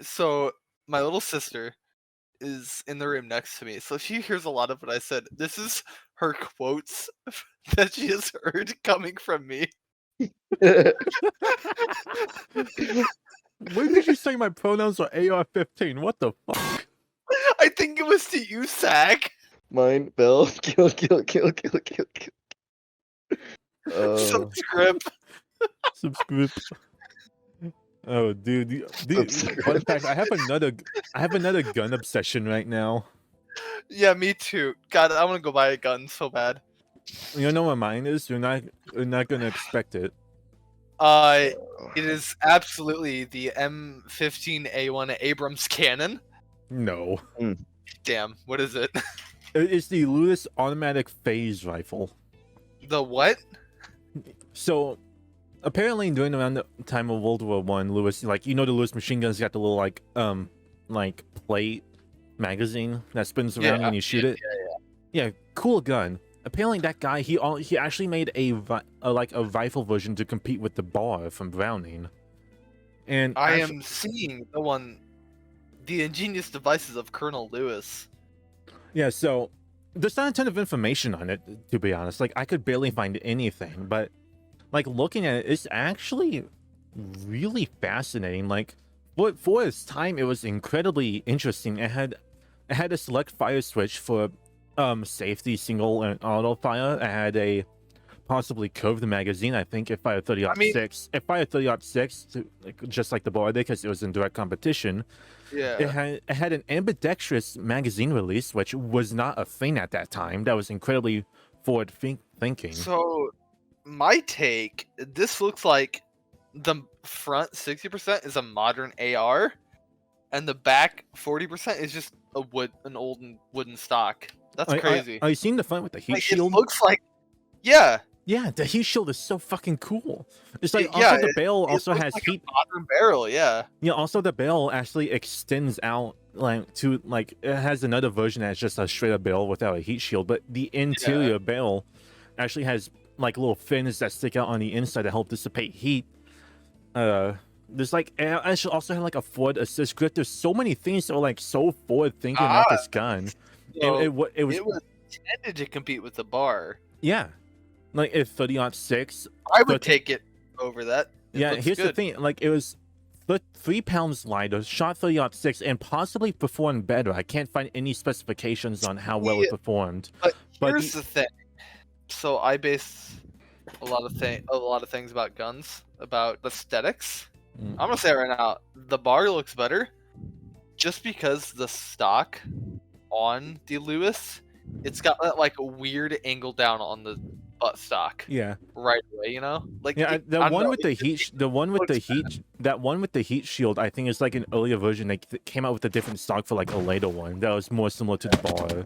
So my little sister is in the room next to me, so she hears a lot of what I said. This is her quotes that she has heard coming from me. When did you say my pronouns are AR-15? What the fuck? I think it was to you, Zach. Mine, Bell, kill. Subscribe. Subscribe. Oh, dude. Fun fact: I have another gun obsession right now. Yeah, me too. God, I want to go buy a gun so bad. You know what mine is? You're not gonna expect it. It is absolutely the M15A1 Abrams cannon. No. Damn, what is it? It's the Lewis automatic phase rifle. The what? So, apparently during around the time of World War One, Lewis, like, you know, the Lewis machine guns got the little like plate magazine that spins around when you shoot it. Yeah, cool gun. Apparently that guy, he actually made a rifle version to compete with the bar from Browning. And I am seeing the ingenious devices of Colonel Lewis. Yeah, so there's not a ton of information on it, to be honest. Like, I could barely find anything, but like looking at it, it's actually really fascinating. Like, for its time, it was incredibly interesting. It had a select fire switch for safety, single and auto fire. It had a possibly curved magazine. I think it fired 30-06. It fired 30-06, just like the bar did, because it was in direct competition. Yeah. It had an ambidextrous magazine release, which was not a thing at that time. That was incredibly forward thinking. So, my take, this looks like the front 60% is a modern AR, and the back 40% is just an old wooden stock. That's crazy. Are you seeing the front with the heat shield? It looks like, yeah. Yeah, the heat shield is so fucking cool. It's like, also the barrel also has like heat. A modern barrel, yeah. Yeah, also the barrel actually extends out it has another version that's just a straight up barrel without a heat shield, but the interior barrel actually has like little fins that stick out on the inside to help dissipate heat. There's like, I should also have like a forward assist grip. There's so many things that are like so forward thinking about this gun. It was intended to compete with the bar. Yeah. Like, if 30-06, I would take it over that. Yeah, here's the thing. Like, it was 3 pounds lighter, shot 30-06, and possibly performed better. I can't find any specifications on how well it performed. But here's the thing. So I base a lot of things about guns, about aesthetics. I'm gonna say it right now, the bar looks better, just because the stock on the Lewis, it's got that like weird angle down on the butt stock. Yeah. Right away, you know? Like, yeah, that one with the heat shield, I think is like an earlier version. They came out with a different stock for like a later one that was more similar to the bar.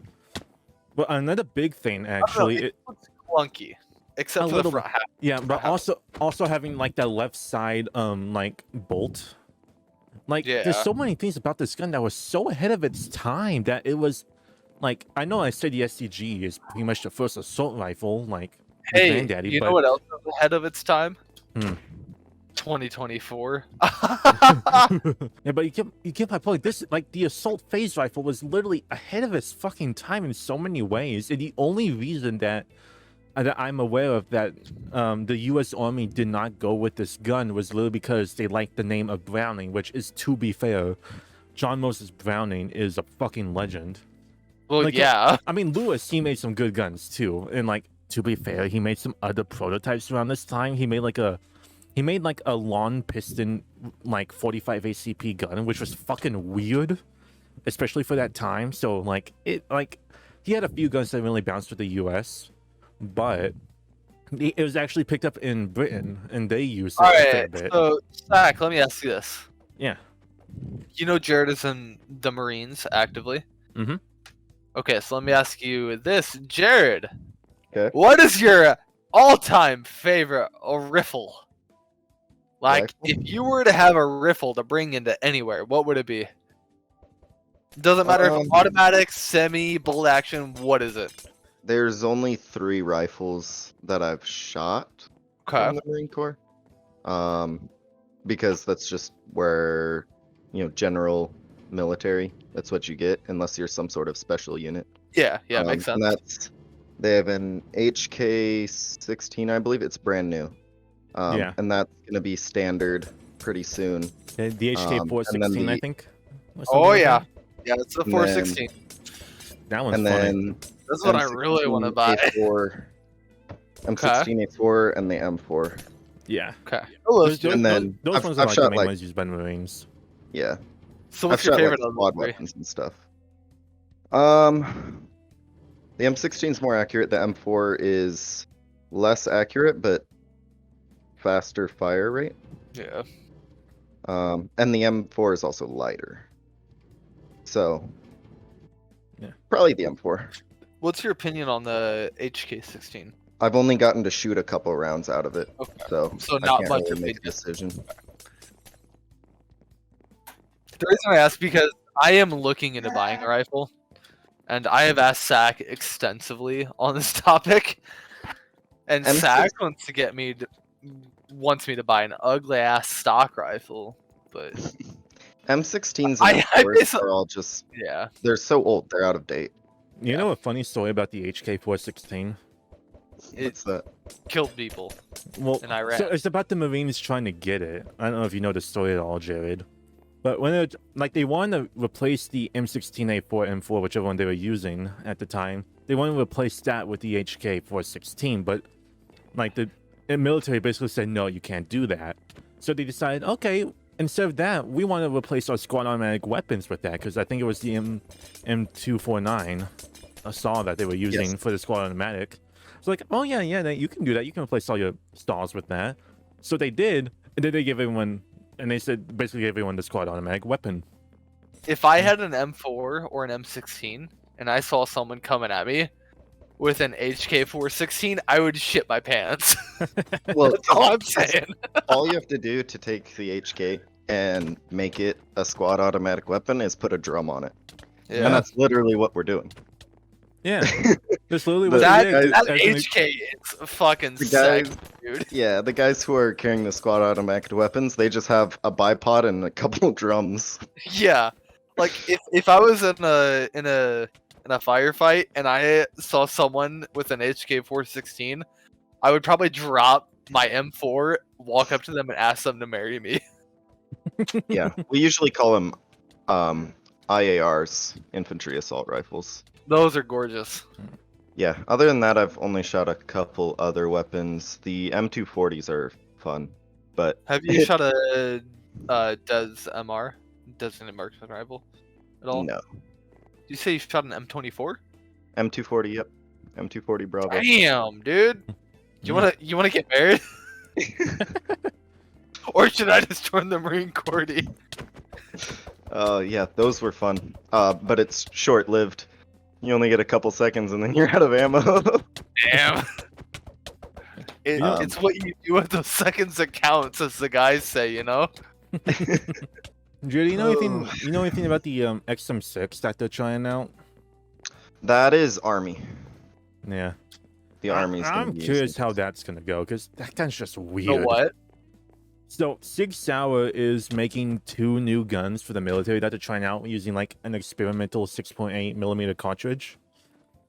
But another big thing, actually, it looks clunky, except for the front half. Yeah, but also having like that left side like bolt. Like, there's so many things about this gun that was so ahead of its time that it was like, I know I said the STG is pretty much the first assault rifle, like, hey, granddaddy, you know what else is ahead of its time? 2024. Yeah, but you get my point. This, like, the assault phase rifle was literally ahead of its fucking time in so many ways, and the only reason that I'm aware of that the U.S. Army did not go with this gun was literally because they liked the name of Browning, which is, to be fair, John Moses Browning is a fucking legend. Well, like, yeah. I mean, Lewis, he made some good guns too, and like, to be fair, he made some other prototypes around this time. He made like a long piston, like 45 ACP gun, which was fucking weird, especially for that time. So like, he had a few guns that really bounced with the U.S., but it was actually picked up in Britain, and they used it a fair bit. So, Zach, let me ask you this. Yeah. You know Jared is in the Marines actively? Mm-hmm. Okay, so let me ask you this, Jared. Okay. What is your all-time favorite riffle? Like, if you were to have a riffle to bring into anywhere, what would it be? Doesn't matter if automatic, semi, bolt action, what is it? There's only 3 rifles that I've shot in the Marine Corps. Because that's just where, general military. That's what you get unless you're some sort of special unit. Yeah, makes sense. And they have an HK-16, I believe. It's brand new. Yeah. And that's gonna be standard pretty soon. The HK-416, I think. Oh yeah, it's the 416. That one's and funny. then That's what I really want to buy. M16A4 and the M4. Yeah. Okay. Those And then those ones are I've like the shot, main like- ones used by the Marines. Yeah. So I've what's your shot favorite like of squad the three? weapons and stuff. The M16 is more accurate. The M4 is less accurate, but faster fire rate. Yeah. And the M4 is also lighter. So, Yeah. probably the M4. What's your opinion on the HK-16? I've only gotten to shoot a couple rounds out of it, Okay. so So I not can't much really of make a a decision. The reason I ask because I am looking into buying a rifle, and I have asked Sack extensively on this topic, and M6 Sack wants me to buy an ugly ass stock rifle, but M16s I and M4s basically- are all just, yeah, they're so old, they're out of date. You know a funny story about the HK-416? it What's that? killed people Well, in Iraq. so it's about the Marines trying to get it. I don't know if you know the story at all, Jared. But when they wanted to replace the M16A4, M4, whichever one they were using at the time, they wanted to replace that with the HK-416. But like the military basically said, no, you can't do that. So they decided, okay, instead of that, we want to replace our squad automatic weapons with that, because I think it was the M249 saw that they were using for the squad automatic. It's like, oh yeah, you can do that. You can replace all your stalls with that. So they did, and then they gave everyone, and they said basically gave everyone the squad automatic weapon. If I had an M4 or an M16 and I saw someone coming at me with an HK-416, I would shit my pants. Well, That's all I'm saying. all you have to do to take the HK and make it a squad automatic weapon is put a drum on it. Yeah. And that's literally what we're doing. Yeah, that's literally what That, they did. that As an- HK is fucking The sick, guys- dude. Yeah, the guys who are carrying the squad automatic weapons, they just have a bipod and a couple of drums. Yeah, like if I was in a firefight and I saw someone with an HK-416, I would probably drop my M4, walk up to them, and ask them to marry me. Yeah, we usually call them IARs, infantry assault rifles. Those are gorgeous. Yeah, other than that, I've only shot a couple other weapons. The M240s are fun, but Have you shot a Des MR, designated marksman rifle, at all? no. Did you say you shot an M24? M240, yep. M240 Bravo. Damn, dude. You wanna get married? Or should I just join the Marine Corps? Yeah, those were fun. But it's short-lived. You only get a couple seconds and then you're out of ammo. Damn. It's what you do with those seconds that counts, as the guys say, you know? Judy, you know anything about the XM6 that they're trying out? That is Army. Yeah. The Army's gonna I'm be curious using how this. that's gonna go, because that gun's just The weird. what? So Sig Sauer is making 2 new guns for the military that they're trying out using like an experimental 6.8 millimeter cartridge.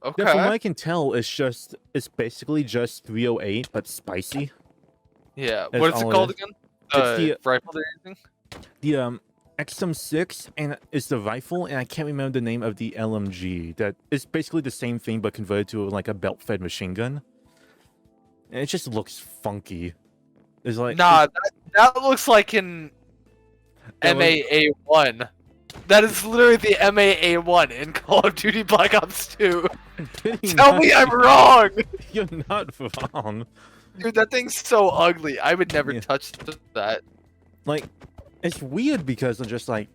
Okay. That, from what I can tell, it's basically just 308 but spicy. Yeah. That's What's it all it called is. again? It's the Rifle they're using? The XM6 and is the rifle, and I can't remember the name of the LMG. That is basically the same thing but converted to like a belt-fed machine gun. And it just looks funky. It's like Nah, that looks like an That was- MAA1. That is literally the MAA1 in Call of Duty Black Ops 2. Tell me I'm wrong! You're not wrong. Dude, that thing's so ugly. I would never Yeah. touch that. Like, it's weird because they're just like,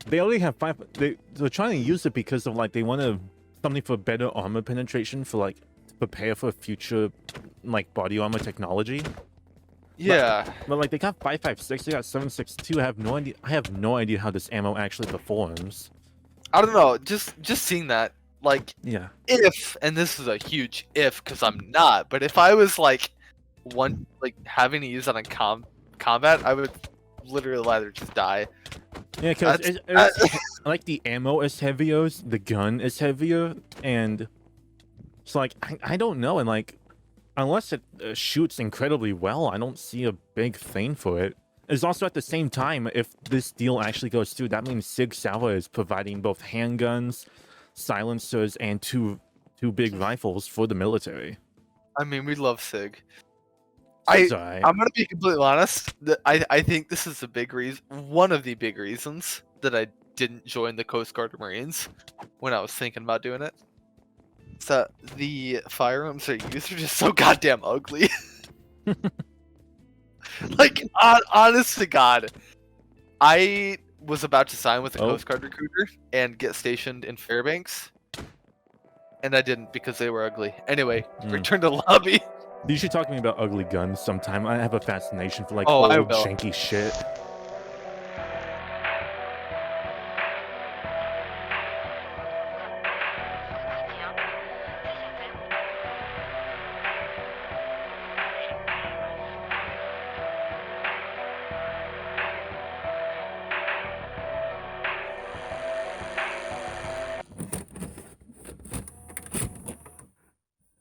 they already have 5. They're trying to use it because of like they want something for better armor penetration for like to prepare for future like body armor technology. Yeah. But like they got 5.56, they got 7.62. I have no idea how this ammo actually performs. I don't know. Just seeing that, like, Yeah. if, and this is a huge if, because I'm not, but if I was like having to use that in combat, I would literally rather just die. Yeah, because That's- like the ammo is heavier, the gun is heavier, and it's like I don't know, and like unless it shoots incredibly well, I don't see a big thing for it. It's also at the same time, if this deal actually goes through, that means Sig Sauer is providing both handguns, silencers, and two big rifles for the military. I mean, we love Sig. Sig's alright. I'm gonna be completely honest. I think this is a big reason. One of the big reasons that I didn't join the Coast Guard or Marines when I was thinking about doing it. So the firearms they use are just so goddamn ugly. Like, honest to God, I was about to sign with a Oh. Coast Guard recruiter and get stationed in Fairbanks, and I didn't because they were ugly. Anyway, return to lobby. You should talk to me about ugly guns sometime. I have a fascination for like Oh, I old will. janky shit.